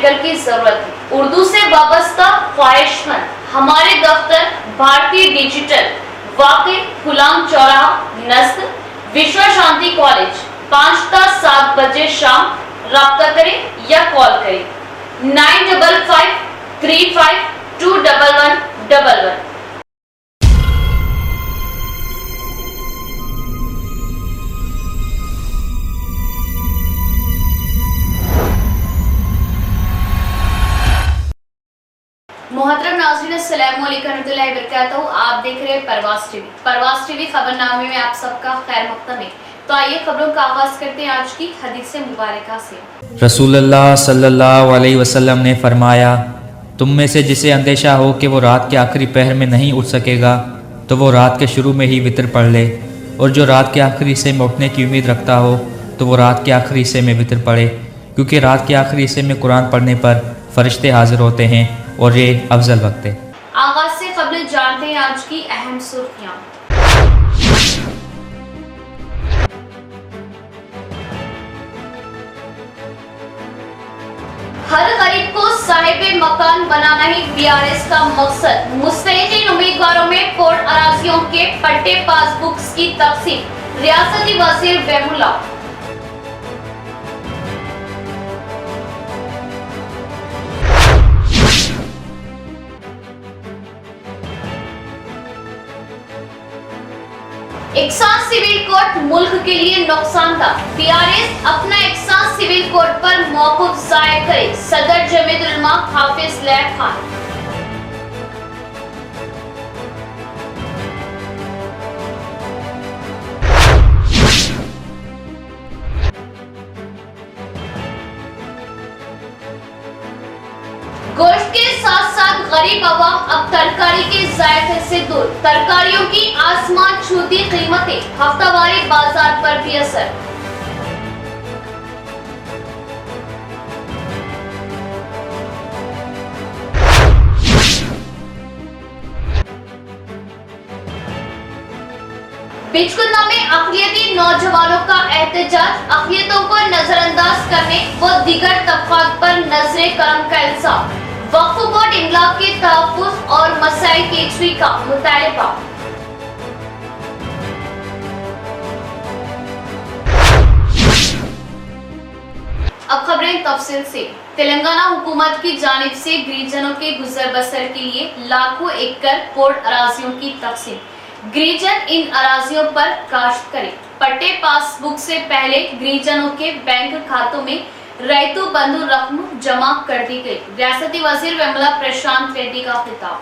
Medical की जरूरत है। उर्दू से वाबस्ता ख्वाहिशमंद हमारे दफ्तर भारतीय डिजिटल वाकई गुलाम चौराहा नस्ल विश्व शांति कॉलेज 5 ता 7 बजे शाम राब्ता करें या कॉल करें 9553521111। मोहतरम नाज़रीन अस्सलामु अलैकुम रहमतुल्लाहि व बरकातहू। आप देख रहे हैं परवास टीवी खबरनामे में आप सबका खैर मक़दम है। तो आइए खबरों का आगाज करते हैं आज की हदीस मुबारका से। रसूलुल्लाह सल्लल्लाहु अलैहि वसल्लम ने फरमाया, तुम में से जिसे अंदेशा हो कि वो रात के आखिरी पहर में नहीं उठ सकेगा तो वो रात के शुरू में ही वितर पढ़ ले, और जो रात के आखिरी हिस्से में उठने की उम्मीद रखता हो तो वो रात के आखिरी हिस्से में वितर पढ़े, क्योंकि रात के आखिरी हिस्से में कुरान पढ़ने पर फरिश्ते हाजिर होते हैं और ये अफजल वक्त है। आगाज से कबल जानते हैं आज की अहम सुर्खियां। हर गरीब को साहिब मकान बनाना ही बीआरएस का मकसद। मुस्तहिकीन उम्मीदवारों में पोर्ट अराजियों के पट्टे पासबुक्स की तकसीम। रियासती वजीर वेमुला। एकसान सिविल कोड मुल्क के लिए नुकसान था। बीआरएस अपना एकसान सिविल कोड पर मौकूफ जाहिर करे। सदर जमीयत उलमा हाफिज लैब खान। गोश्त के साथ साथ गरीब अवाम अब तरकारी के जायके से दूर। तरकारियों की आसमान छूती कीमतें, हफ्तावारी बाजार पर भी असर। बिचकुंदा में अक़लियती नौजवानों का एहतजाज। अक़लियतों को नजरअंदाज करने व दीगर तबक़ात पर नजरे करम का इल्जाम। वक्फ बोर्ड इमलाक के तहफ़्फ़ुज़ और मसाइल की यकसुई का मुतालबा। अब खबरें तफसील से। तेलंगाना हुकूमत की जानिब से गिरिजनों के गुजर बसर के लिए लाखों एकड़ पोर्ट अराजियों की तकसीम। गिरिजन इन अराजियों पर काश्त करें। पट्टे पासबुक से पहले गिरिजनों के बैंक खातों में रैतु बंधु रकम जमा कर दी गई। रियासती वजीर वेमुला प्रशांत रेड्डी का खिताब।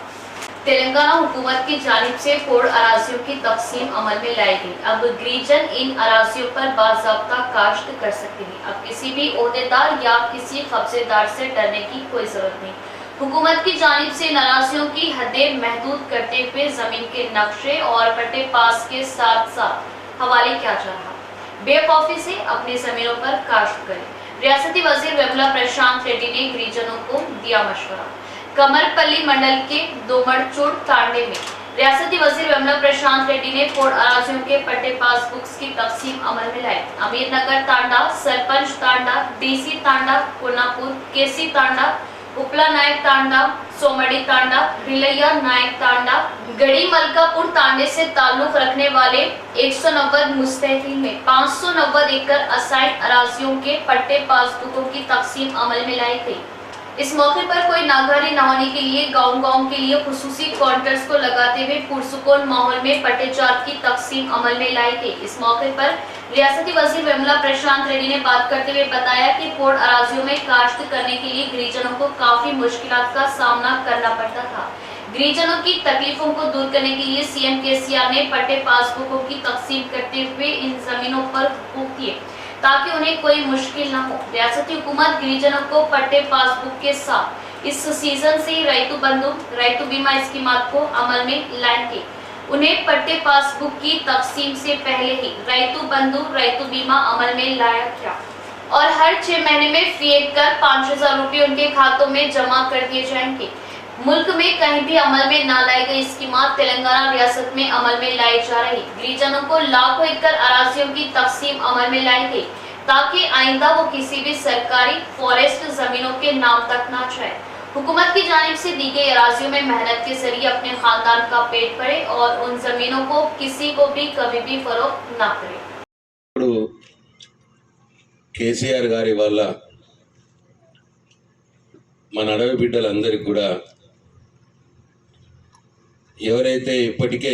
तेलंगाना हुकूमत की जानिब से पोर्ट अराजियों की तकसीम अमल में लाई गई। अब गिरिजन इन अराजियों पर बाज़ाब्ता काश्त कर सकते हैं। अब किसी भी ओहदेदार या किसी कब्जेदार से डरने की कोई जरूरत नहीं। हुकूमत की जानिब से इन अराजियों की हदें महदूद करते हुए जमीन के नक्शे और पट्टे पास के साथ साथ हवाले किया जा रहा। बेखौफी से अपनी जमीनों पर काश्त करें। रियासती वजीर वेमुला प्रशांत रेड्डी ने गिरिजनों को दिया मशवरा। कमरपल्ली मंडल के दोमड़चोड़ तांडे में रियासती वजीर वेमुला प्रशांत रेड्डी ने पोर्ट अराजियों के पट्टे पासबुक्स की तकसीम अमल में लाई। अमीर नगर तांडा, सरपंच तांडा, डीसी तांडा, कोनापुर, केसी तांडा, उपला नायक तांडा, सोमड़ी तांडा, रिलैया नायक तांडा, गड़ी मलकापुर तांडे से ताल्लुक रखने वाले 190 मुस्तहिकीन में 590 एकड़ असाइन अराजियों के पट्टे पासबुकों की तकसीम अमल में लाई गई। इस मौके पर कोई नागहानी न होने के लिए गांव-गांव के लिए खुसूसी काउंटर्स को लगाते हुए पुरसुकून माहौल में पट्टेजात की तकसीम अमल में लाई गई। इस मौके पर रियासती वजीर वेमुला प्रशांत रेड्डी ने बात करते हुए बताया कि पोर्ट अराजियों में काश्त करने के लिए गिरिजनों को काफी मुश्किलात का सामना करना पड़ता था। गिरिजनों की तकलीफों को दूर करने के लिए सीएम केसीआर ने पट्टे पासबुकों की तकसीम करते हुए इन जमीनों पर हुकूक दिए ताकि उन्हें कोई मुश्किल न हो। रियासती हुकूमत गिरिजनों को पट्टे पासबुक के साथ इस सीजन से रैतु बंधु, रैतु बीमा स्कीमात को अमल में लाएंगे। उन्हें पट्टे पासबुक की तकसीम से पहले ही रैतु बंधु, रैतु बीमा अमल में लाया गया और हर 6 महीने में फी कर 5,000 रुपये उनके खातों में जमा कर दिए जाएंगे। मुल्क में कहीं भी अमल में न लाई गई स्कीमात तेलंगाना रियासत में अमल में लाई जा रही। गिरिजनों को लाखों एकड़ अराजियों की तकसीम अमल में लाई गई। ताकि आइंदा वो किसी भी सरकारी फॉरेस्ट जमीनों के नाम तक ना जाए। हुकूमत की जानिब से दी गई अराजियों में मेहनत के जरिए अपने खानदान का पेट भरे और उन जमीनों को किसी को भी कभी भी फरोख्त ना करे। ఇప్పుడు కేసీఆర్ గారి వల్ల మన అడవి బిడ్డలందరికీ కూడా ఎవరైతే ఇప్పటికే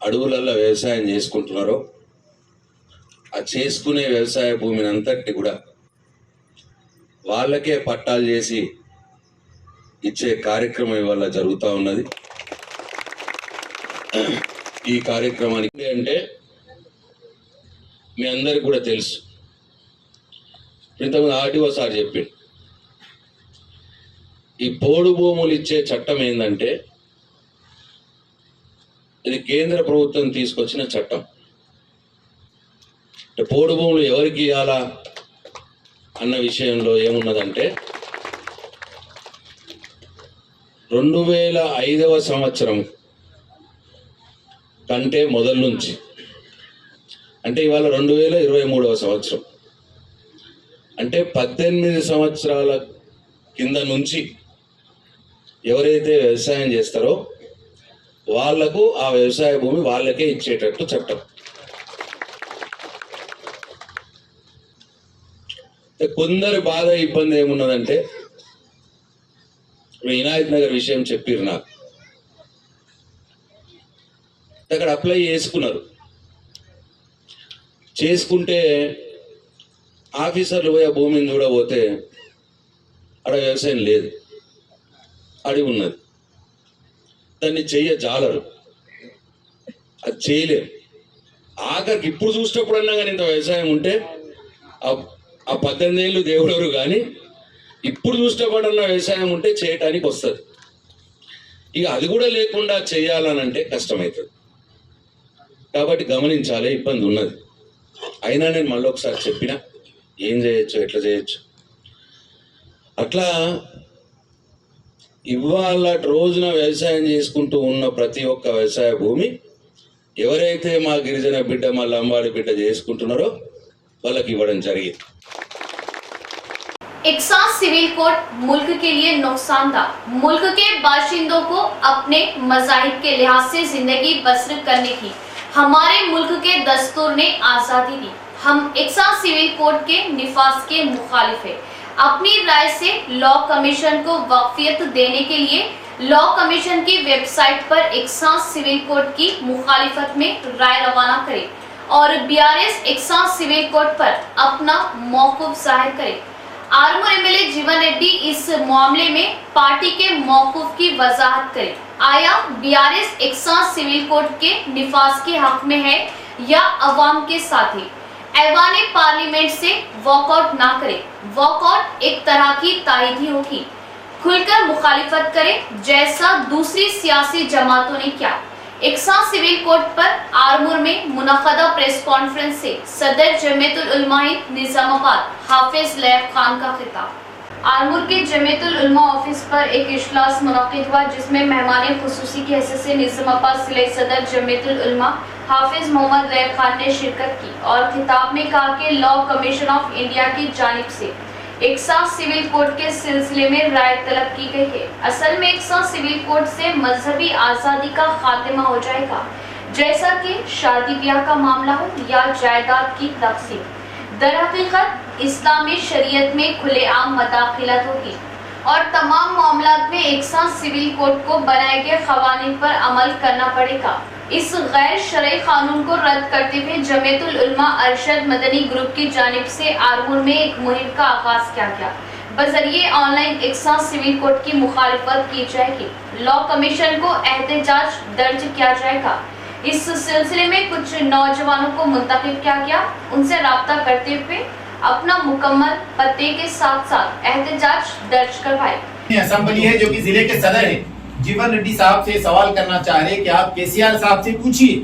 అడవులలో వ్యవసాయం చేసుకుంటున్నారో ఆ చేసుకునే వ్యవసాయ భూమిని అంతటి కూడా వాళ్ళకే పట్టాలు చేసి ఇచ్చే కార్యక్రమం ఇవాళ జరుగుతూ ఉన్నది. ఈ కార్యక్రమానికి అంటే మీ అందరికి కూడా తెలుసు, ఇంతకుముందు ఆర్టీఓ సార్ చెప్పిండు, ఈ పోడు భూములు ఇచ్చే చట్టం ఏంటంటే ఇది కేంద్ర ప్రభుత్వం తీసుకొచ్చిన చట్టం. పోడు భూములు ఎవరికి ఇవ్వాలా అన్న విషయంలో ఏమున్నదంటే 2005వ సంవత్సరం కంటే మొదలు నుంచి, అంటే ఇవాళ 2023వ సంవత్సరం, అంటే 18 సంవత్సరాల కింద నుంచి ఎవరైతే వ్యవసాయం చేస్తారో వాళ్లకు ఆ వ్యవసాయ భూమి వాళ్ళకే ఇచ్చేటట్టు చట్టం. కొందరి బాధ ఇబ్బంది ఏమున్నదంటే, వినాయక్ నగర్ విషయం చెప్పిర్రు నాకు, అక్కడ అప్లై చేసుకుంటే ఆఫీసర్లు పోయి ఆ భూమిని చూడబోతే అక్కడ వ్యవసాయం లేదు, అడిగి ఉన్నది, దాన్ని జాలరు, అది చేయలేరు. ఆఖరికి ఇప్పుడు చూసినప్పుడన్నా కానీ ఇంత వ్యవసాయం ఉంటే ఆ 18 ఏళ్ళు దేవుడెవరు కానీ ఇప్పుడు చూసినప్పుడన్నా వ్యవసాయం ఉంటే చేయటానికి వస్తుంది. ఇక అది కూడా లేకుండా చేయాలనంటే కష్టమవుతుంది. కాబట్టి గమనించాలి, ఇబ్బంది ఉన్నది. అయినా నేను మళ్ళీ ఒకసారి చెప్పిన ఏం చేయొచ్చు, ఎట్లా చేయొచ్చు. అట్లా ఇవాళ రోజున వ్యవసాయం చేసుకుంటూ ఉన్న ప్రతి ఒక్క వ్యవసాయ భూమి ఎవరైతే మా గిరిజన బిడ్డ, మా లంబాడి బిడ్డ చేసుకుంటున్నారో వాళ్ళకి ఇవ్వడం జరిగింది. इकसास सिविल कोड मुल्क के लिए नुकसानदा, मुल्क के बाशिंदों को अपने मज़ाहिब के लिहाज से जिंदगी बसर करने की हमारे मुल्क के दस्तूर ने आज़ादी दी। हम इकसास सिविल कोड के निफाज के मुखालिफ है। अपनी राय से लॉ कमीशन को वक्फियत देने के लिए लॉ कमीशन की वेबसाइट पर इकसास सिविल कोड की मुखालिफत में राय रवाना करें और BRS इकसास सिविल कोड पर अपना मौक़िफ़ ज़ाहिर करें। आरमूर एमएलए जीवन रेड्डी इस मामले में पार्टी के मौक़िफ़ की वजाहत करें। आया BRS इकसास सिविल कोड के निफाज के हक में है या अवाम के साथ है। ऐवान पार्लियामेंट से वॉकआउट ना करे, वॉकआउट एक तरह की तायीदी होगी। खुलकर मुखालिफत करें जैसा दूसरी सियासी जमातों ने किया। इकसास सिविल कोड पर आरमूर में मुनक़दा प्रेस कॉन्फ्रेंस से सदर जमीयतुल उलमा हिंद निज़ामाबाद हाफिज लैब खान का खिताब। आरमूर के जमीयतुल उलमा ऑफिस पर एक इजलास मुनक़िद हुआ जिसमें मेहमान खुसूसी की हैसियत से निज़ामाबाद ज़िले सदर जमीयतुल उलमा हाफिज मोहम्मद लैब खान ने शिरकत की और खिताब में कहा कि लॉ कमीशन ऑफ इंडिया की जानिब से इकसास सिविल कोड के सिलसिले में राय तलब की गई है। असल में इकसास सिविल कोड से मजहबी आज़ादी का खात्मा हो जाएगा, जैसा कि शादी ब्याह का मामला हो या जायदाद की तकसीम। दरहकीकत इस्लामी शरीयत में खुलेआम मदाखिलत होगी और तमाम मामलात में इकसास सिविल कोड को बनाए गए क़वानीन पर अमल करना पड़ेगा। इस गैर शरई कानून को रद्द करते हुए जमीयतुल उलमा अरशद मदनी ग्रुप की जानिब से आरमूर में एक मुहिम का आगाज किया गया। बजरिए ऑनलाइन इकसास सिविल कोड की मुखालिफत की जाएगी। लॉ कमीशन को एहतजाज दर्ज किया जाएगा। इस सिलसिले में कुछ नौजवानों को मुंतखब किया गया। उनसे राब्ता करते हुए अपना मुकम्मल पते के साथ साथ एहतजाज दर्ज करवाए। असेंबली है जो कि जिले के सदर है जीवन रेड्डी साहब से सवाल करना चाह रहे कि आप केसीआर साहब से पूछिए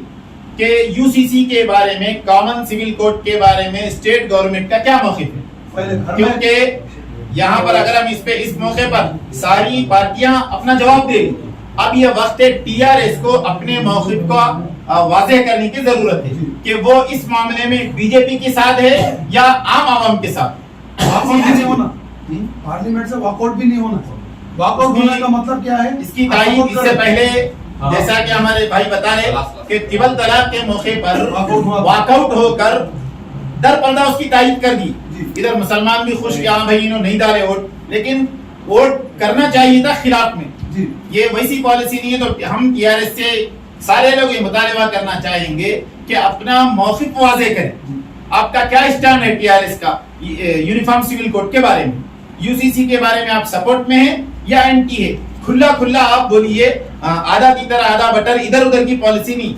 कि यूसीसी के बारे में, कॉमन सिविल कोड के बारे में स्टेट गवर्नमेंट का क्या मौक़िफ़ है, क्योंकि यहाँ पर अगर हम इस मौके पर सारी पार्टियां अपना जवाब देंगी। अब यह वक्त है टीआरएस को अपने मौक़िफ़ का वाज़ेह करने की जरूरत है कि वो इस मामले में बीजेपी के साथ है या आम आवाम के साथ। वॉकआउट भी नहीं होना, पार्लियामेंट से वॉकआउट भी नहीं होना। वॉकआउट होने का मतलब क्या है? इसकी तारीफ इससे पहले जैसा कि हमारे भाई बता रहे कि तिबल तलाक के मौके पर वॉकआउट होकर दर पर्दा उसकी तारीफ कर दी। इधर मुसलमान भी खुश कि हाँ भाई इन्होंने नहीं डाले वोट, लेकिन वोट करना चाहिए था खिलाफ में। ये वैसी पॉलिसी नहीं है। तो हम टीआरएस से सारे लोग ये मुतालबा करना चाहेंगे कि अपना मौक़िफ़ वाज़ेह करें। आपका क्या स्टैंड है टीआरएस का यूनिफॉर्म सिविल कोड के बारे में? यूसीसी के बारे में आप सपोर्ट में हैं या एंटी है? खुला खुला आप बोलिए, आधा की तरह आधा बटर, इधर उधर की पॉलिसी नहीं,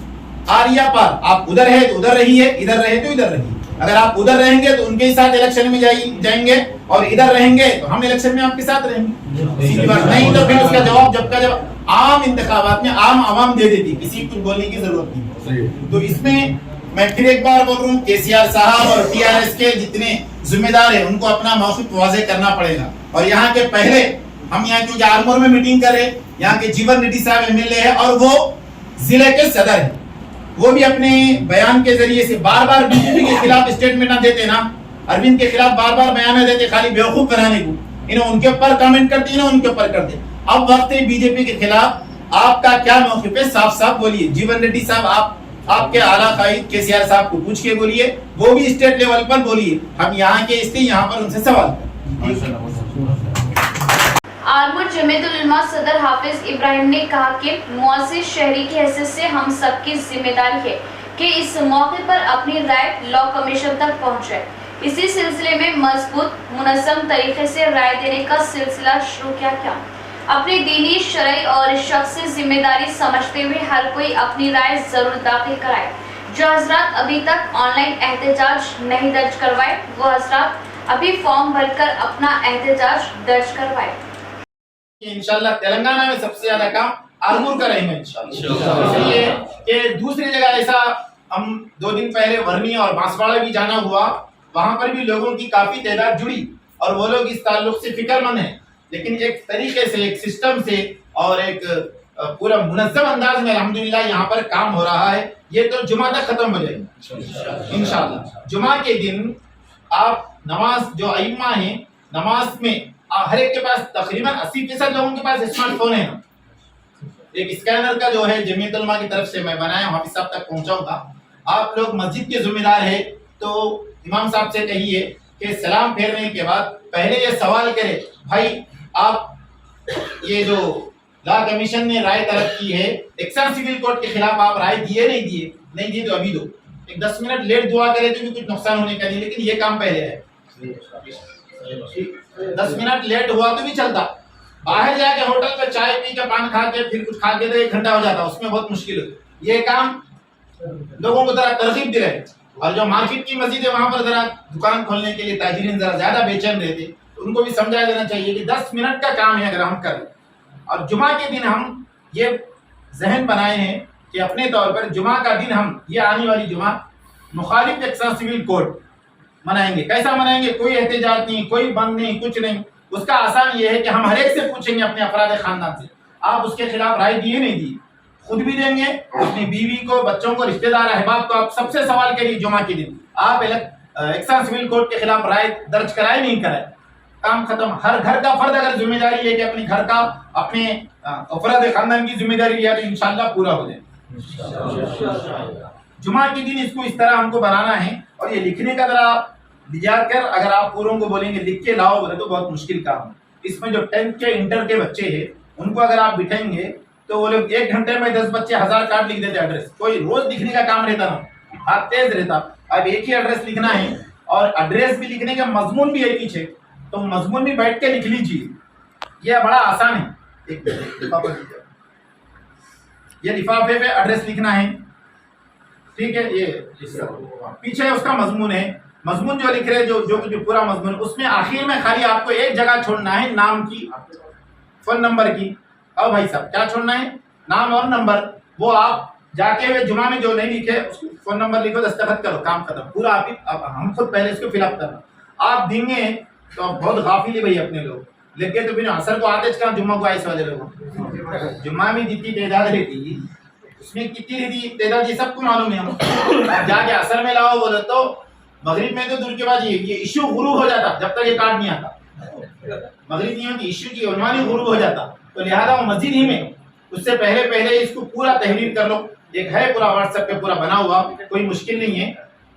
आरिया पार। आप उधर है तो उधर रहिए, इधर रहे तो इधर रहिए। अगर आप उधर रहेंगे तो उनके साथ इलेक्शन में जाएंगे, और इधर रहेंगे तो हम इलेक्शन में आपके साथ रहेंगे। सीधी बात नहीं तो फिर उसका जवाब जब आम इंतखाबात में आम आवाम दे देती, किसी को कुछ बोलने की जरूरत नहीं। तो इसमें मैं फिर एक बार बोल रहा हूँ, केसीआर साहब और टीआरएस के जितने जिम्मेदार हैं उनको अपना मौक़िफ़ वाज़ेह करना पड़ेगा। और यहाँ के पहले हम यहाँ क्योंकि आरमोर में मीटिंग कर रहे, यहाँ के जीवन रेड्डी साहब एमएलए है और वो जिले के सदर है, वो भी अपने बयान के जरिए से बार बार बीजेपी के खिलाफ स्टेटमेंट ना देते ना, अरविंद के खिलाफ बार बार बयान देते खाली बेवकूफ बनाने को, इन्हें उनके ऊपर कमेंट करते, इन्हें उनके ऊपर करते। अब वक्त है बीजेपी के खिलाफ आपका क्या मौक़िफ़ है, साफ साफ बोलिए। जीवन रेड्डी साहब आपके आला कायद केसीआर साहब को पूछ के बोलिए, वो भी स्टेट लेवल पर बोलिए। हम यहाँ के इसलिए यहाँ पर उनसे सवाल आरमूर जमीयतुल उलमा सदर हाफिज इब्राहिम ने कहा कि मुअज़्ज़िज़ शहरी की हैसियत से हम सबकी जिम्मेदारी है कि इस मौके पर अपनी राय लॉ कमीशन तक पहुंचे। इसी सिलसिले में मजबूत मुनज़्ज़म तरीके से राय देने का सिलसिला शुरू किया गया। अपनी दीनी, शरई और शख्सी जिम्मेदारी समझते हुए हर कोई अपनी राय जरूर दाखिल कराए। जो हजरात अभी तक ऑनलाइन एहतजाज नहीं दर्ज करवाए, वो हजरात अभी फॉर्म भरकर अपना एहतजाज दर्ज करवाए। इंशाल्लाह तेलंगाना में सबसे ज्यादा काम आरमूर का रहेगा इंशाल्लाह। इसलिए कि दूसरी जगह ऐसा हम 2 दिन पहले वर्नी और बांसवाड़ा भी जाना हुआ, वहां पर भी लोगों की काफी तादाद जुड़ी और वो लोग इस ताल्लुक से फिक्रमंद हैं, लेकिन एक तरीके से, एक सिस्टम से और एक पूरा मुनज़्ज़म अंदाज में अल्हम्दुलिल्लाह यहाँ पर काम हो रहा है। ये तो जुमा तक खत्म हो जाएगा इंशाल्लाह। जुमा के दिन आप नमाज, जो अइम्मा हैं, नमाज में हर एक के पास तकरीबन 80% लोगों के पास स्मार्टफोन है ना। एक स्कैनर का जो है जमीयतुल उलमा की तरफ से मैं बनाया, हाफिज साहब तक पहुंचाऊंगा। आप लोग मस्जिद के जिम्मेदार है तो इमाम साहब से कहिए कि सलाम फेरने के बाद पहले ये सवाल करे, भाई आप ये जो लॉ कमीशन ने राय तलब की है एक्शन सिविल कोड के खिलाफ, आप राय दिए नहीं दिए? नहीं दिए तो अभी दो। एक 10 मिनट लेट दुआ करे तो भी कुछ नुकसान होने का नहीं, लेकिन ये काम पहले है। 10 मिनट लेट हुआ तो भी चलता, बाहर जाके होटल पे चाय पी के, पान खा के, फिर कुछ खा के तो 1 घंटा हो जाता, उसमें बहुत मुश्किल होती। ये काम लोगों को जरा तरगीब दिलाए। और जो मार्केट की मस्जिद है वहां पर जरा दुकान खोलने के लिए ताजिरीन जरा ज्यादा बेचैन रहते, तो उनको भी समझा देना चाहिए कि 10 मिनट का काम है अगर हम करें। और जुमा के दिन हम ये जहन बनाए हैं कि अपने तौर पर जुमा का दिन हम, ये आने वाली जुमा, मुखालिफ एक्शन सिविल कोड मनाएंगे। कैसा मनाएंगे? कोई एहतजाज नहीं, कोई बंद नहीं, कुछ नहीं। उसका आसान ये है कि हम हर एक से पूछेंगे अपने अफराद खानदान से, आप उसके खिलाफ राय दिए नहीं दी, खुद भी देंगे, अपनी बीवी को, बच्चों को, रिश्तेदार अहबाब को आप सबसे सवाल करिए जुमा के दिन, आप एक्शन सिविल कोड के खिलाफ राय दर्ज कराए नहीं कराए, काम खत्म। हर घर का फर्द अगर जिम्मेदारी है कि अपने घर का, अपने अफराद खानदान की जिम्मेदारी लिया तो इंशाल्लाह पूरा हो जाए। जुमा के दिन इसको इस तरह हमको बनाना है। और ये लिखने का जरा लिया कर, अगर आप पूरों को बोलेंगे लिख के लाओ बोले तो बहुत मुश्किल काम है। इसमें जो 10th के, इंटर के बच्चे हैं उनको अगर आप बिठाएंगे तो वो लोग 1 घंटे में 10 बच्चे 1000 कार्ड लिख देते एड्रेस। कोई रोज लिखने का काम रहता ना, हाथ तेज रहता। अब एक ही एड्रेस लिखना है और एड्रेस भी लिखने का मजमून भी है पीछे, तो मजमून भी बैठ के लिख लीजिए, यह बड़ा आसान है। ये लिफाफे पे एड्रेस लिखना है, ठीक है। ये पीछे उसका मजमून है, मजमून जो लिख रहे जो कुछ पूरा मजमून, उसमें आखिर में खाली आपको एक जगह छोड़ना है, नाम की, फोन नंबर की। अब भाई साहब क्या छोड़ना है? नाम और नंबर। वो आप जाते हुए जुमा में जो नहीं लिखे उसको फोन नंबर लिखो, दस्तखत करो, काम खत्म। पूरा आप हम खुद पहले इसको फिलअप करना। आप देंगे तो बहुत गाफिल है भाई अपने लोग, लेके तो बिना असर को आते कहाँ जुम्मा को आइस वाले लोग, जुम्मा में जितनी तादाद रहती उसमें कितनी थी तादाद ये सबको मालूम है हम। अब जाके असर में लाओ बोले तो मगरिब में तो दूर के बाद ये इश्यू गुरूब हो जाता जब तक ये कार्ड नहीं आता। मगरिब नहीं होती इश्यू की उन्वानी गुरूब हो जाता, तो लिहाजा वो मस्जिद ही में उससे पहले इसको पूरा तहरीर कर लो। एक है पूरा व्हाट्सएप पे पूरा बना हुआ, कोई मुश्किल नहीं है।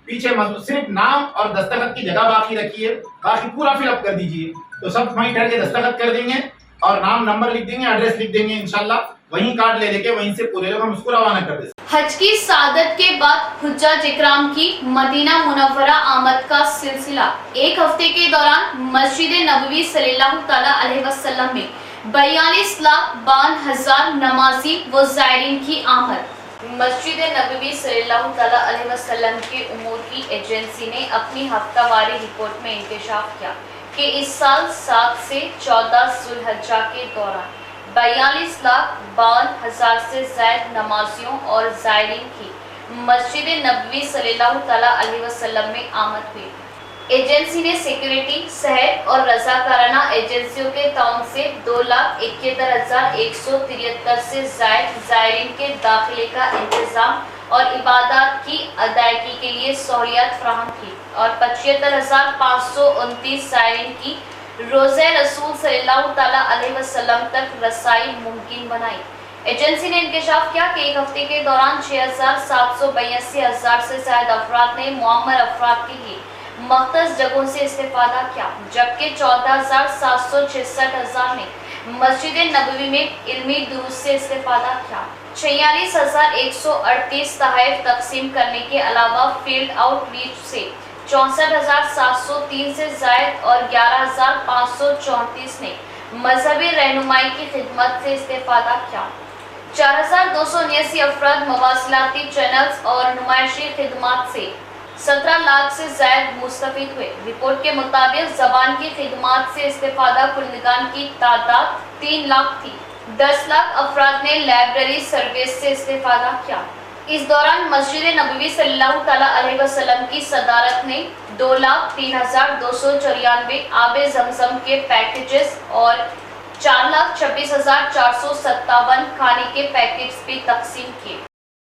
पीछे सिर्फ नाम और दस्तखत की जगह बाकी रखिए, बाकी पूरा फिलअप कर दीजिए, तो सब वहीं ठहर के दस्तखत कर देंगे और नाम नंबर लिख देंगे, एड्रेस लिख देंगे, इंशाल्लाह वहीं कार्ड ले लेके वहीं से पूरे लोग हम उसको रवाना कर देंगे। हज की सादत के बाद हुज्जाज इकराम की मदीना मुनव्वरा आमद का सिलसिला। एक हफ्ते के दौरान मस्जिद नबवी सल्लल्लाहु तआला अलैहि वसल्लम में 42,52,000 नमाजी व ज़ायरीन की आमद। मस्जिद नबवी सल्लल्लाहु तआला अलैहि वसल्लम के उमूर की एजेंसी ने अपनी हफ्तावारी रिपोर्ट में इंकशाफ किया कि इस साल 7 से 14 ज़ुल्हज्जा के दौरान 42,52,000 से ज़ायद नमाजियों और ज़ायरीन की मस्जिद नबवी सल्लल्लाहु तआला अलैहि वसल्लम में आमद हुई। एजेंसी ने सिक्योरिटी, सेहत और रज़ाकाराना एजेंसियों के ताउन से 2,71,173 से ज़ायद ज़ायरीन के दाखिले का इंतज़ाम और इबादत की अदायगी के लिए सहूलियत फराहम की और 75,529 ज़ायरीन की रोज़े रसूल सल्लल्लाहु तआला अलैहि वसल्लम तक रसाई मुमकिन बनाई। एजेंसी ने इंकशाफ किया कि एक हफ्ते के दौरान 6,782,000 से ज़ायद अफराद ने मुअम्मर अफराद के लिए मख्तस जगहों से इस्तेफादा किया, जबकि 14,766,000 ने मस्जिद नबवी में इल्मी दुरूस से इस्तेफादा किया। 46,138 तहफ़ तकसीम करने के अलावा फील्ड आउटरीच से 64,703 से ज़ायद और 11,534 ने मजहबी रहनुमाई की खिदमत से इस्तेफादा किया। 4,279 अफराद मवासिलाती चैनल्स और नुमाइशी खिदमत से 17 लाख से ज़ायद मुस्तफीद हुए। रिपोर्ट के मुताबिक ज़बान की खिदमत से इस्तेफादा कुलनिगान की तादाद 3 लाख थी। 10 लाख अफराद ने लाइब्रेरी सर्विस से इस्तेफादा किया। इस दौरान मस्जिद नबवी सल्लल्लाहु तआला अलैहि वसल्लम की सदारत ने 2,03,294 आबे ज़मज़म के पैकेजेस और 4,26,457 खाने के पैकेज भी तकसीम किए।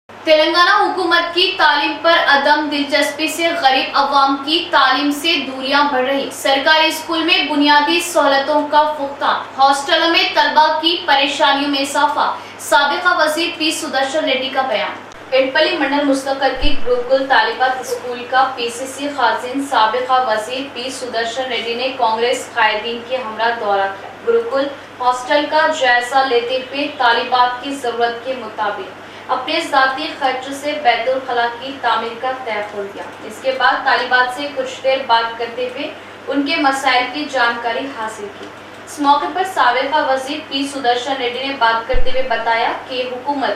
तेलंगाना हुकूमत की तालीम पर अदम दिलचस्पी से गरीब अवाम की तालीम से दूरियां बढ़ रही। सरकारी स्कूल में बुनियादी सहूलतों का फुकदान, हॉस्टलों में तलबा की परेशानियों में इजाफा। साबिका वज़ीर पी सुदर्शन रेड्डी का बयान। एडपल्ली मंडल मुस्तकिल की गुरुकुल तालिबात स्कूल का पीसीसी खाजिन साबिका वज़ीर पी सुदर्शन रेड्डी ने कांग्रेस कायदीन के हमरा दौरा किया। गुरुकुल हॉस्टल का जायजा लेते हुए तालिबात की जरूरत के मुताबिक अपने ज़ाती खर्च से बैतुल खला की तामीर का तयख्खुल किया। इसके बाद तालिबात से कुछ देर बात करते हुए उनके मसाइल की जानकारी हासिल की। इस मौके पर साबिका वज़ीर पी सुदर्शन रेड्डी ने बात करते हुए बताया कि हुकूमत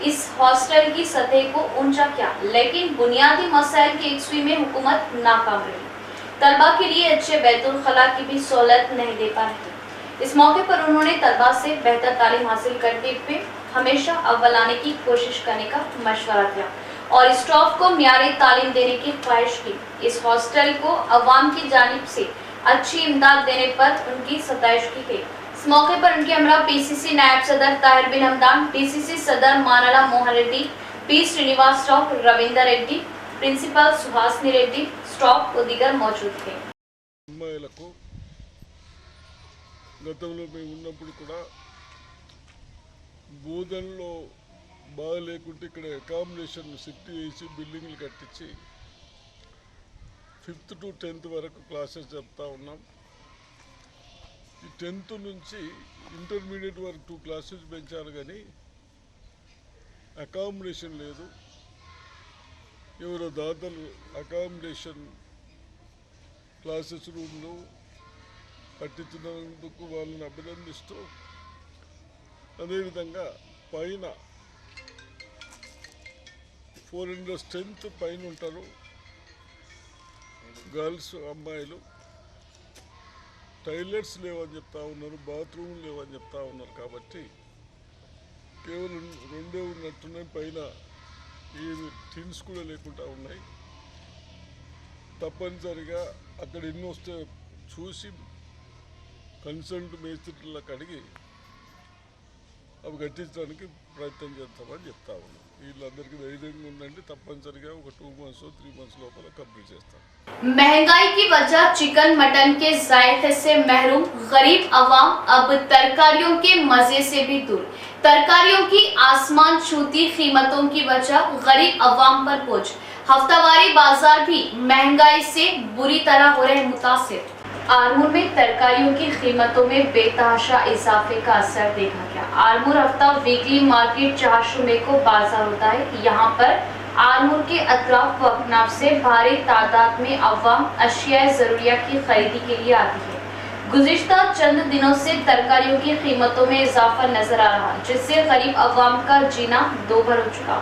इस हॉस्टल की सतह को ऊंचा किया, लेकिन बुनियादी मसाइल की यकसुई में हुकूमत नाकाम रही। तलबा के लिए अच्छे बैतुल खला की भी सहूलत नहीं दे पा रही। इस मौके पर उन्होंने तलबा से बेहतर तालीम हासिल करते हुए हमेशा अव्वल आने की कोशिश करने का मशवरा दिया और स्टाफ को मियारी तालीम देने की ख्वाहिश की। इस हॉस्टल को अवाम की जानिब से अच्छी इमदाद देने पर उनकी सताइश की गई। इस मौके पर उनके हमरा पीसीसी नायब सदर ताहिर बिन हमदान, डीसीसी सदर Manala Mohan Reddy, P Srinivas Rao, Ravinder Reddy, principal Suhasini Reddy, staff व दीगर मौजूद थे। అమ్మాయిలకు గతంలో మేము ఉన్నప్పుడు కూడా బోధనలో బాగా లేకుంటే ఇక్కడ అకామిడేషన్ షిఫ్ట్ చేసి బిల్డింగ్లు కట్టించి 5th to 10th వరకు క్లాసెస్ చెప్తా ఉన్నాం. ఈ 10th నుంచి ఇంటర్మీడియట్ వరకు 2 క్లాసెస్ పెంచారు, కానీ అకామిడేషన్ లేదు. ఎవరో దాతలు అకామిడేషన్ క్లాసెస్ రూమ్లు కట్టించినందుకు వాళ్ళని అభినందిస్తూ, అదేవిధంగా పైన 400 స్ట్రెంత్ పైన ఉంటారు గర్ల్స్, అమ్మాయిలు. టాయిలెట్స్ లేవని చెప్తా ఉన్నారు, బాత్రూమ్ లేవని చెప్తా ఉన్నారు. కాబట్టి కేవలం 2 ఉన్నట్టున్నాయి, పైన ఏమి టిన్స్ కూడా లేకుండా ఉన్నాయి. తప్పనిసరిగా అక్కడ ఎన్ని వస్తే చూసి కన్సల్ట్ మేస్త్రీలకు అడిగి అవి కట్టించడానికి ప్రయత్నం చేస్తామని చెప్తా ఉన్నాం. వీళ్ళందరికీ ధైర్యంగా ఉందంటే తప్పనిసరిగా ఒక 2 months 3 months లోపల కంప్లీట్ చేస్తాం. महंगाई की वजह चिकन मटन के जायके से महरूम गरीब अवाम अब तरकारियों के मजे से भी दूर. तरकारियों की आसमान छूती कीमतों की वजह गरीब अवाम पर बोझ. हफ्तावारी बाजार भी महंगाई से बुरी तरह हो रहे मुतासिर. आरमूर में तरकारियों की कीमतों में बेतहाशा इजाफे का असर देखा गया. आरमूर हफ्ता वीकली मार्केट 400 मई को बाजार होता है. यहाँ पर आरमूर के अतराफ व अकनाफ से भारी तादाद में अवाम अशिया ज़रूरिया की खरीदी के लिए आती है. गुज़िश्ता चंद दिनों से तरकारियों की कीमतों में इजाफा नजर आ रहा, जिससे गरीब अवाम का जीना दोभर हो चुका.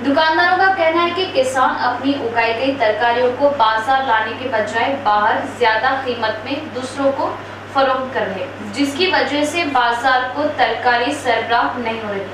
दुकानदारों का कहना है कि किसान अपनी उगाई गई तरकारियों को बाजार लाने के बजाय बाहर ज्यादा कीमत में दूसरों को फरोख्त कर रहे, जिसकी वजह से बाजार को तरकारी सरबराह नहीं हो रही.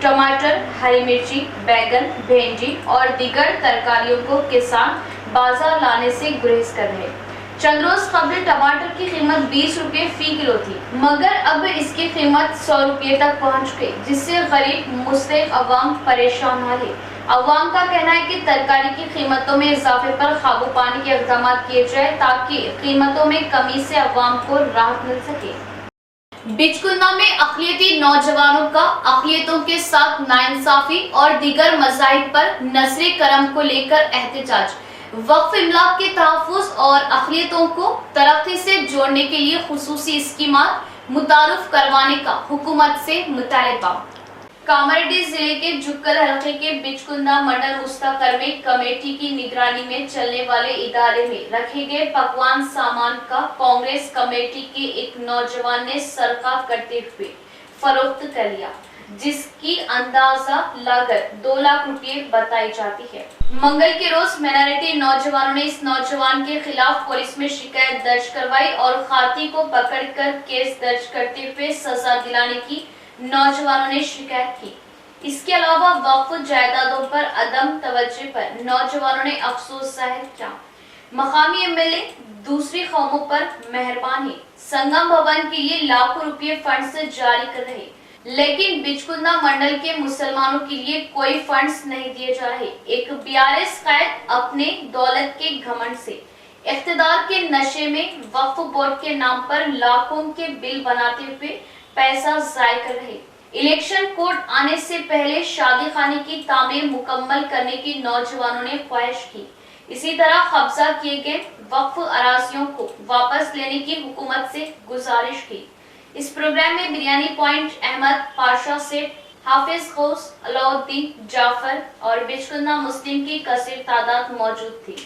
टमाटर, हरी मिर्ची, बैगन, भेंडी और दीगर तरकारियों को किसान बाजार लाने से गुरेज कर रहे. चंद रोज कबल टमाटर की कीमत 20 रुपये फी किलो थी, मगर अब इसकी कीमत 100 रुपये तक पहुंच गई, जिससे गरीब मुस्तहिक अवाम परेशान है. अवाम का कहना है कि तरकारी की कीमतों में इजाफे पर काबू पाने के इक़दाम किए जाए ताकि कीमतों में कमी से अवाम को राहत मिल सके. बिचकुंदा में अक़लियती नौजवानों का अक़लियतों के साथ नाइंसाफ़ी और दीगर मज़ाहिब पर नज़रे करम को लेकर एहतजाज. वक्फ इमलाक के तहफ़्फ़ुज़ और अक़लियतों को तरक्की से जोड़ने के लिए खुसूसी स्कीमात मुतारुफ करवाने का हुकूमत से मुतालबा. कामारेड्डी जिले के जुक्कल हलके के बिचकुंदा मंडल मुस्तक़र्मी कमेटी की निगरानी में चलने वाले इदारे में रखे गए पकवान सामान का कांग्रेस कमेटी के एक नौजवान ने सरका करते हुए फरोख्त कर लिया, जिसकी अंदाजा लागत 2 लाख रुपए बताई जाती है. मंगल के रोज माइनॉरिटी नौजवानों ने इस नौजवान के खिलाफ पुलिस में शिकायत दर्ज करवाई और खाती को पकड़कर केस दर्ज करते हुए सजा दिलाने की नौजवानों ने शिकायत की. इसके अलावा वक्फ जायदादों पर अदम तवज्जो पर नौजवानों ने अफसोस जाहिर किया. मकामी एमएलए दूसरी कौमों पर मेहरबान है. संगम भवन के लिए लाखों रुपए फंड्स जारी कर रहे, लेकिन बिचकुंदा मंडल के मुसलमानों के लिए कोई फंड्स नहीं दिए जा रहे. एक बीआरएस कैद अपने दौलत के घमंड से इख्तिदार के नशे में वक्फ बोर्ड के नाम पर लाखों के बिल बनाते हुए पैसा ज़ाय कर रहे. इलेक्शन कोड आने से पहले शादी खाने की तामीर मुकम्मल करने की नौजवानों ने ख्वाहिश की. इसी तरह कब्जा किए गए वक्फ अराजियों को वापस लेने की हुकूमत से गुजारिश की. इस प्रोग्राम में बिरयानी पॉइंट अहमद पाशा सेठ, हाफिज गौस, अलाउद्दीन जाफर और बिचकुंदा मुस्लिम की कसीर तादाद मौजूद थी.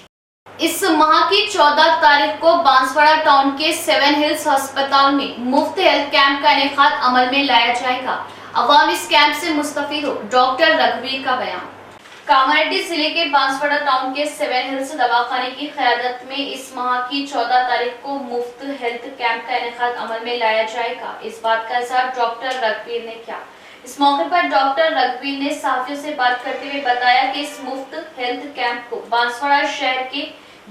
इस माह की 14 तारीख को बांसवाड़ा टाउन के 7 हिल्स अस्पताल में मुफ्त हेल्थ कैंप का इनेकाद अमल में लाया जाएगा. अवाम इस कैंप से मुस्तफीद हो, डॉक्टर रघुवीर का बयान. कामारेड्डी जिले के बांसवाड़ा टाउन के 7 हिल्स दवाखाने की क़यादत में इस माह की 14 तारीख को मुफ्त हेल्थ कैंप का इनेकाद अमल में लाया जाएगा. इस बात का इज़हार डॉक्टर रघुवीर ने किया. इस मौके पर डॉक्टर रघुवीर ने सहाफ़ियों से बात करते हुए बताया कि इस मुफ्त हेल्थ कैंप को बांसवाड़ा शहर के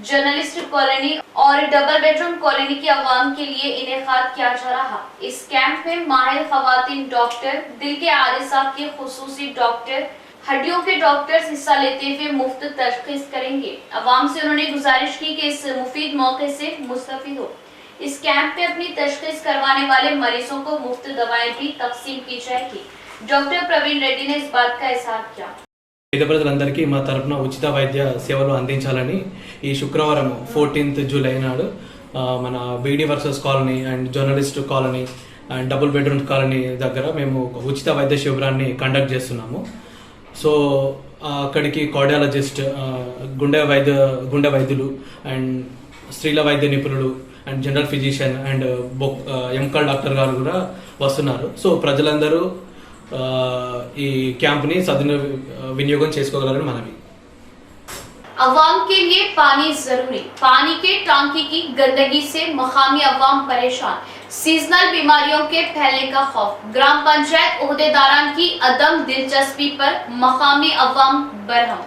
जर्नलिस्ट कॉलोनी और डबल बेडरूम कॉलोनी की आवाम के लिए इनेकाद किया जा रहा. इस कैंप में माहिर खवातीन डॉक्टर, दिल के आरिज़ा के खुसूसी डॉक्टर, हड्डियों के डॉक्टर्स हिस्सा लेते हुए मुफ्त तशख़ीस करेंगे. अवाम से उन्होंने गुजारिश की कि इस मुफीद मौके से मुस्तफीद हो. इस कैंप में अपनी तशख़ीस करवाने वाले मरीजों को मुफ्त दवाएं भी तकसीम की जाएगी. डॉक्टर प्रवीण रेड्डी ने इस बात का इज़हार किया. పేద ప్రజలందరికీ మా తరపున ఉచిత వైద్య సేవలు అందించాలని ఈ శుక్రవారం 14th జూలై నాడు మన బీడీ వర్సెస్ colony and journalist colony and double bedroom colony దగ్గర మేము ఉచిత వైద్య శిబిరాన్ని కండక్ట్ చేస్తున్నాము. సో అక్కడికి కార్డియాలజిస్ట్, గుండె వైద్యులు అండ్ స్త్రీల వైద్య నిపుణులు అండ్ జనరల్ ఫిజిషియన్ అండ్ ఎంకల్ డాక్టర్ గారు కూడా వస్తున్నారు. సో ప్రజలందరూ ఈ క్యాంప్ని వినియోగం చేసుకోగలరని మనవి. अवाम के लिए पानी जरूरी. पानी के टांकी की गंदगी से मकामी अवाम परेशान. सीजनल बीमारियों के फैलने का खौफ. ग्राम पंचायत ओहदेदारान की अदम दिलचस्पी पर मकामी अवाम बरहम.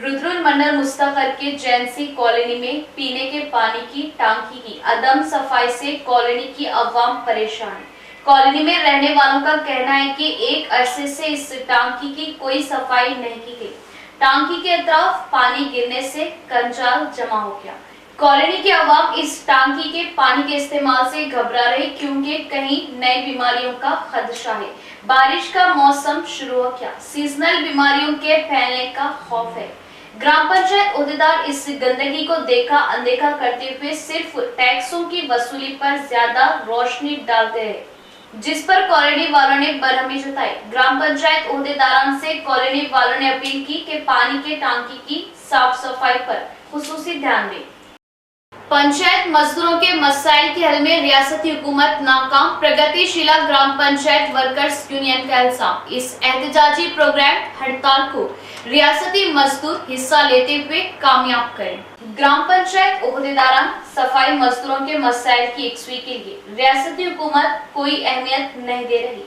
रुद्रुल मंडल मुस्तफर के जैनसी कॉलोनी में पीने के पानी की टांकी की अदम सफाई से कॉलोनी की अवाम परेशान. कॉलोनी में रहने वालों का कहना है कि एक अरसे से इस टांकी की कोई सफाई नहीं की गई। टांकी के तरफ पानी गिरने से कंजाल जमा हो गया। कॉलोनी के अवाम इस टांकी के पानी के इस्तेमाल से घबरा रहे क्योंकि कहीं नई बीमारियों का खदशा है। बारिश का मौसम शुरू हो गया, सीजनल बीमारियों के फैलने का खौफ है। ग्राम पंचायत ओहदेदार इस गंदगी को देखा अनदेखा करते हुए सिर्फ टैक्सों की वसूली पर ज्यादा रोशनी डालते रहे, जिस पर कॉलोनी वालों ने बरहमी जताई। ग्राम पंचायत ओहदेदारान से कॉलोनी वालों ने अपील की कि पानी के टांकी की साफ सफाई पर खुसूसी ध्यान दें। पंचायत मजदूरों के मसाइल के हल में रियासती हुकूमत नाकाम, प्रगतिशीला ग्राम पंचायत वर्कर्स यूनियन का इल्जाम। इस एहतजाजी प्रोग्राम हड़ताल को रियासती मजदूर हिस्सा लेते हुए कामयाब करें। ग्राम पंचायत ओहदेदारान सफाई मजदूरों के मसाइल की यकसुई के लिए रियासती हुकूमत कोई अहमियत नहीं दे रही।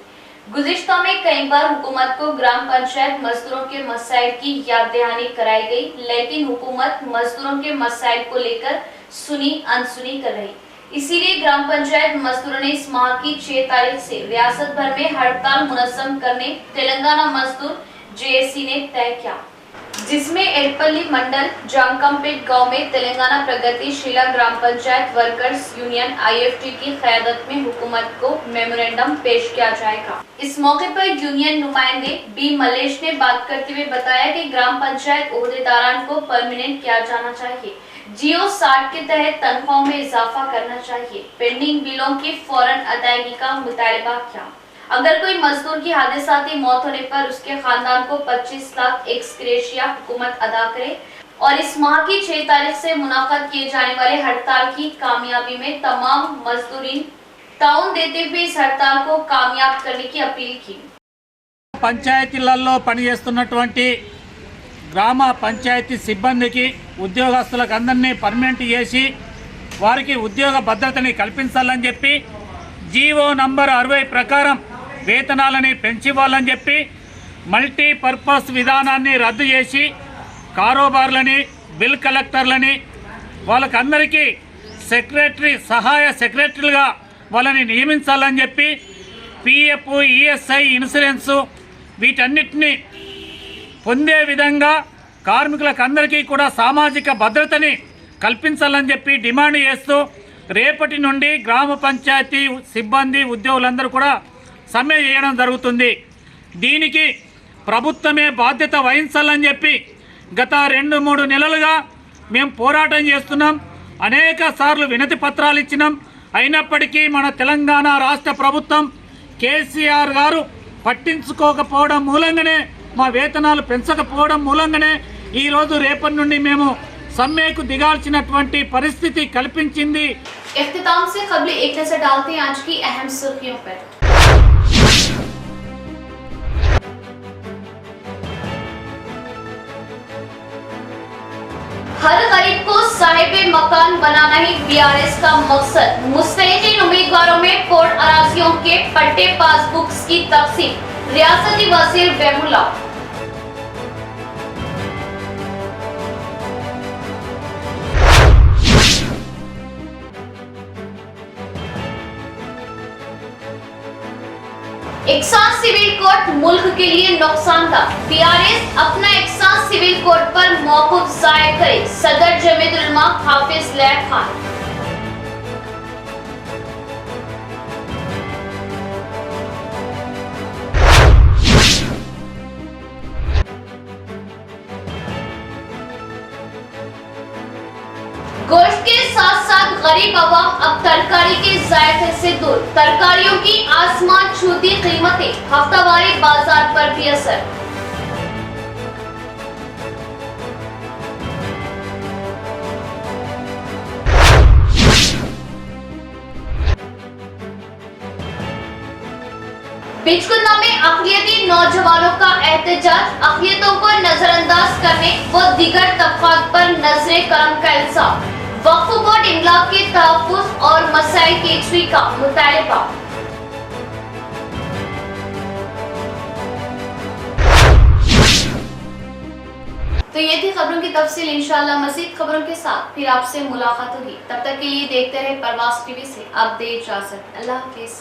गुज़िश्ता में कई बार हुकूमत को ग्राम पंचायत मजदूरों के मसाइल की याद दहानी कराई गई, लेकिन हुकूमत मजदूरों के मसाइल को लेकर सुनी अनसुनी कर रही। इसीलिए ग्राम पंचायत मजदूरों ने इस माह की 6 तारीख से रियासत भर में हड़ताल मुनज़्ज़म करने तेलंगाना मजदूर जेएसी ने तय किया, जिसमें एडपल्ली मंडल जांकमपेट गांव में तेलंगाना प्रगतिशीला ग्राम पंचायत वर्कर्स यूनियन IFT की क़यादत में हुकूमत को मेमोरेंडम पेश किया जाएगा। इस मौके पर यूनियन नुमाइंदे बी मलेश ने बात करते हुए बताया कि ग्राम पंचायत ओहदेदारान को परमानेंट किया जाना चाहिए, जियो 60 के तहत तनख्वाहों में इजाफा करना चाहिए, पेंडिंग बिलों की फौरन अदायगी का मुतालबा किया। अगर कोई मजदूर की हादसाती मौत होने पर उसके खानदान को 25 लाख एक्स ग्रेशिया हुकूमत अदा करे और इस माह की 6 तारीख से मुनाक़द किए जाने वाले हड़ताल की कामयाबी में तमाम मजदूरीन ताउन देते हुए इस हड़ताल को कामयाब करने की अपील की। పంచాయతీలలో పనిచేస్తున్నటువంటి గ్రామ పంచాయతీ సిబ్బందికి ఉద్యోగస్తులకు అందరినీ పర్మనెంట్ చేసి వారికి ఉద్యోగ భద్రతని కల్పించాలని చెప్పి జీవో నంబర్ 60 ప్రకారం వేతనాలని పెంచివ్వాలని చెప్పి మల్టీపర్పస్ విధానాన్ని రద్దు చేసి కారోబార్లని బిల్ కలెక్టర్లని వాళ్ళకందరికీ సెక్రటరీ సహాయ సెక్రటరీలుగా వాళ్ళని నియమించాలని చెప్పి PF ESI ఇన్సూరెన్సు వీటన్నిటిని పొందే విధంగా కార్మికులకు అందరికీ కూడా సామాజిక భద్రతని కల్పించాలని చెప్పి డిమాండ్ చేస్తూ రేపటి నుండి గ్రామ పంచాయతీ సిబ్బంది ఉద్యోగులందరూ కూడా సమ్మె చేయడం జరుగుతుంది। దీనికి ప్రభుత్వమే బాధ్యత వహించాలని చెప్పి గత 2-3 నెలలుగా మేము పోరాటం చేస్తున్నాం। అనేక సార్లు వినతి పత్రాలు ఇచ్చినాం। అయినప్పటికీ మన తెలంగాణ రాష్ట్ర ప్రభుత్వం కేసీఆర్ గారు పట్టించుకోకపోవడం మూలంగానే మా వేతనాలు పెంచకపోవడం మూలంగానే ఈరోజు రేపటి నుండి మేము సమ్మెకు దిగాల్సినటువంటి పరిస్థితి కల్పించింది। इख्तिताम से कबल एक नजर डालते हैं आज की अहम सुर्खियों पर। हर गरीब को साहिबे मकान बनाना ही BRS का मकसद। मुस्तहिकीन उम्मीदवारों में पोर्ट अराजियों के पट्टे पासबुक्स की तकसीम, रियासती वजीर बेमुल्ला। एक्सान सिविल कोर्ट मुल्क के लिए नुकसान था। BRS अपना एक्सान सिविल कोर्ट पर मौकूफ जाहिर करे, सदर जमीयत उलमा हाफिज लैब खान। गोश्त के साथ साथ गरीब अवाम अब तरकारी के जायके से दूर। तरकारियों की आसमान छूती कीमतें, हफ्तावारी बाजार पर भी असर। बिचकुंदा में अक़लियती नौजवानों का एहतजाज, अक़लियतों को नजरअंदाज करने व दीगर तबक़ात पर नजर करम का इल्जाम। वक्फ बोर्ड इमलाक के तहफ़्फ़ुज़ और मसाइल की यकसुई का मुतालबा। तो ये थी खबरों की तफसील। इंशाअल्लाह मज़ीद खबरों के साथ फिर आपसे मुलाकात होगी। तब तक के लिए देखते रहे परवाज़ टीवी से। अब दे इजाज़त। अल्लाह हाफ़िज़।